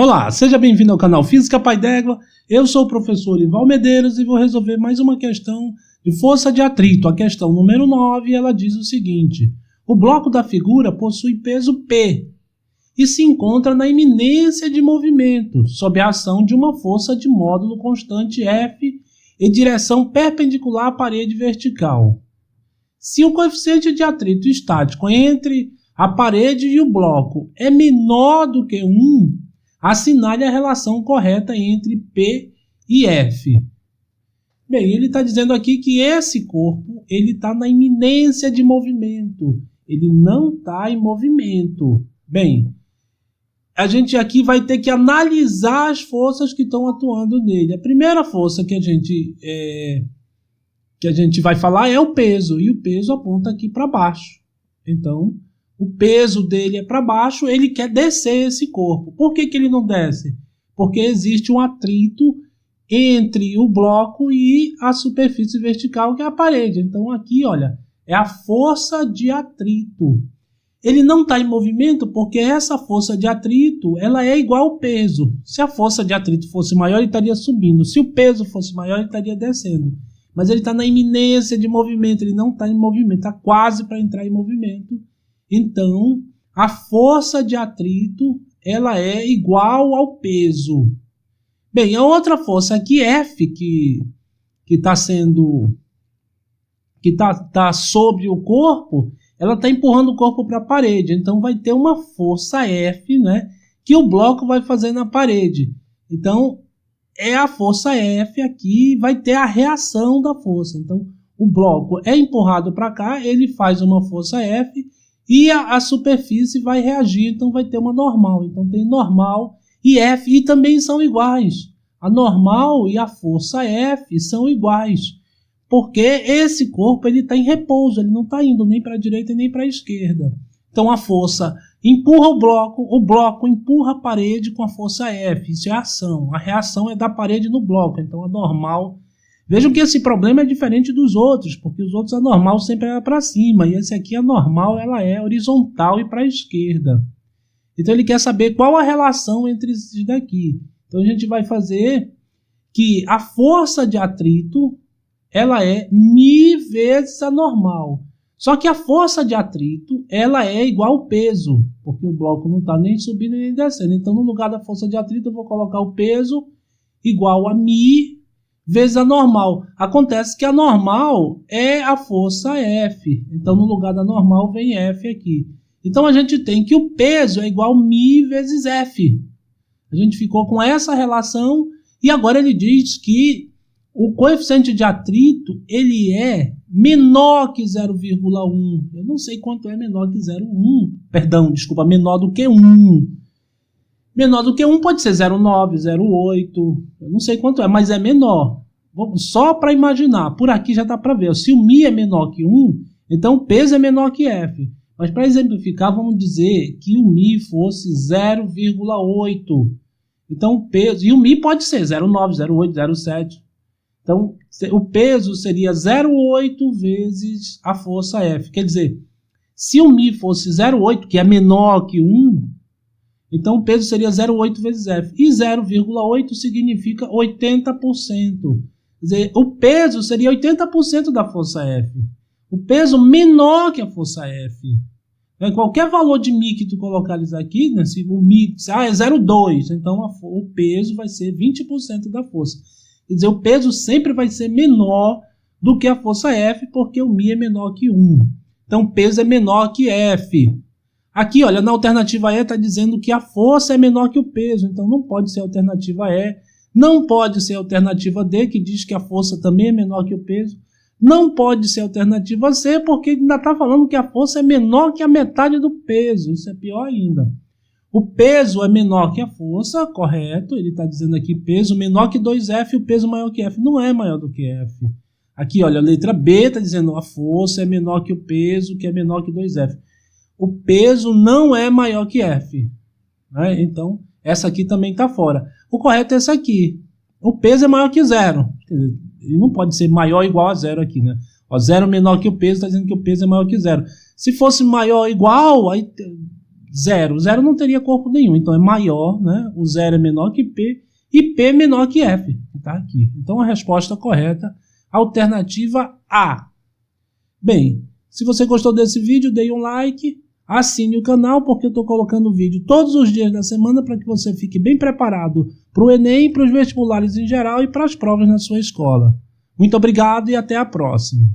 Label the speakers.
Speaker 1: Olá, seja bem-vindo ao canal Física Pai d'Égua. Eu sou o professor Ival Medeiros e vou resolver mais uma questão de força de atrito. A questão número 9, ela diz o seguinte: o bloco da figura possui peso P e se encontra na iminência de movimento, sob a ação de uma força de módulo constante F em direção perpendicular à parede vertical. Se o coeficiente de atrito estático entre a parede e o bloco é menor do que 1, assinale a relação correta entre P e F. Bem, ele está dizendo aqui que esse corpo está na iminência de movimento. Ele não está em movimento. Bem, a gente aqui vai ter que analisar as forças que estão atuando nele. A primeira força que a gente vai falar é o peso. E o peso aponta aqui para baixo. Então, o peso dele é para baixo, ele quer descer esse corpo. Por que ele não desce? Porque existe um atrito entre o bloco e a superfície vertical, que é a parede. Então aqui, olha, é a força de atrito. Ele não está em movimento porque essa força de atrito ela é igual ao peso. Se a força de atrito fosse maior, ele estaria subindo. Se o peso fosse maior, ele estaria descendo. Mas ele está na iminência de movimento, ele não está em movimento, está quase para entrar em movimento. Então, a força de atrito ela é igual ao peso. Bem, a outra força aqui, F, que está sobre o corpo, ela está empurrando o corpo para a parede. Então, vai ter uma força F, né, que o bloco vai fazer na parede. Então, é a força F aqui, vai ter a reação da força. Então, o bloco é empurrado para cá, ele faz uma força F, e a superfície vai reagir, então vai ter uma normal. Então tem normal e F, e também são iguais. A normal e a força F são iguais, porque esse corpo está em repouso, ele não está indo nem para a direita nem para a esquerda. Então a força empurra o bloco empurra a parede com a força F, isso é a ação. A reação é da parede no bloco, então a normal... Vejam que esse problema é diferente dos outros, porque os outros a normal sempre é para cima, e esse aqui a normal ela é horizontal e para a esquerda. Então ele quer saber qual a relação entre esses daqui. Então a gente vai fazer que a força de atrito ela é μ vezes a normal. Só que a força de atrito ela é igual ao peso, porque o bloco não está nem subindo nem descendo. Então no lugar da força de atrito eu vou colocar o peso igual a μ vezes a normal. Acontece que a normal é a força F. Então, no lugar da normal, vem F aqui. Então, a gente tem que o peso é igual a μ vezes F. A gente ficou com essa relação. E agora ele diz que o coeficiente de atrito ele é menor que 0,1. Eu não sei quanto é menor que 0,1. Perdão, desculpa, menor do que 1. Menor do que 1 pode ser 0,9, 0,8, eu não sei quanto é, mas é menor. Só para imaginar, por aqui já dá para ver. Se o μ é menor que 1, então o peso é menor que F. Mas para exemplificar, vamos dizer que o μ fosse 0,8. Então o peso, e o μ pode ser 0,9, 0,8, 0,7. Então o peso seria 0,8 vezes a força F. Quer dizer, se o μ fosse 0,8, que é menor que 1, então o peso seria 0,8 vezes F. E 0,8 significa 80%. Quer dizer, o peso seria 80% da força F. O peso menor que a força F. Qualquer valor de μ que tu colocares aqui, né, se o μ é 0,2, então o peso vai ser 20% da força. Quer dizer, o peso sempre vai ser menor do que a força F, porque o μ é menor que 1. Então o peso é menor que F. Aqui, olha, na alternativa E está dizendo que a força é menor que o peso, então não pode ser a alternativa E, não pode ser a alternativa D, que diz que a força também é menor que o peso, não pode ser a alternativa C, porque ainda está falando que a força é menor que a metade do peso, isso é pior ainda. O peso é menor que a força, correto, ele está dizendo aqui peso menor que 2F, o peso maior que F, não é maior do que F. Aqui, olha, a letra B está dizendo a força é menor que o peso, que é menor que 2F. O peso não é maior que F. Né? Então, essa aqui também está fora. O correto é essa aqui. O peso é maior que 0. Ele não pode ser maior ou igual a 0 aqui. Né? 0 menor que o peso, está dizendo que o peso é maior que 0. Se fosse maior ou igual, aí zero. Zero não teria corpo nenhum, então é maior, né? O zero é menor que P e P é menor que F, que está aqui. Então a resposta correta, alternativa A. Bem, se você gostou desse vídeo, dê um like, assine o canal, porque eu estou colocando vídeo todos os dias da semana para que você fique bem preparado para o Enem, para os vestibulares em geral e para as provas na sua escola. Muito obrigado e até a próxima.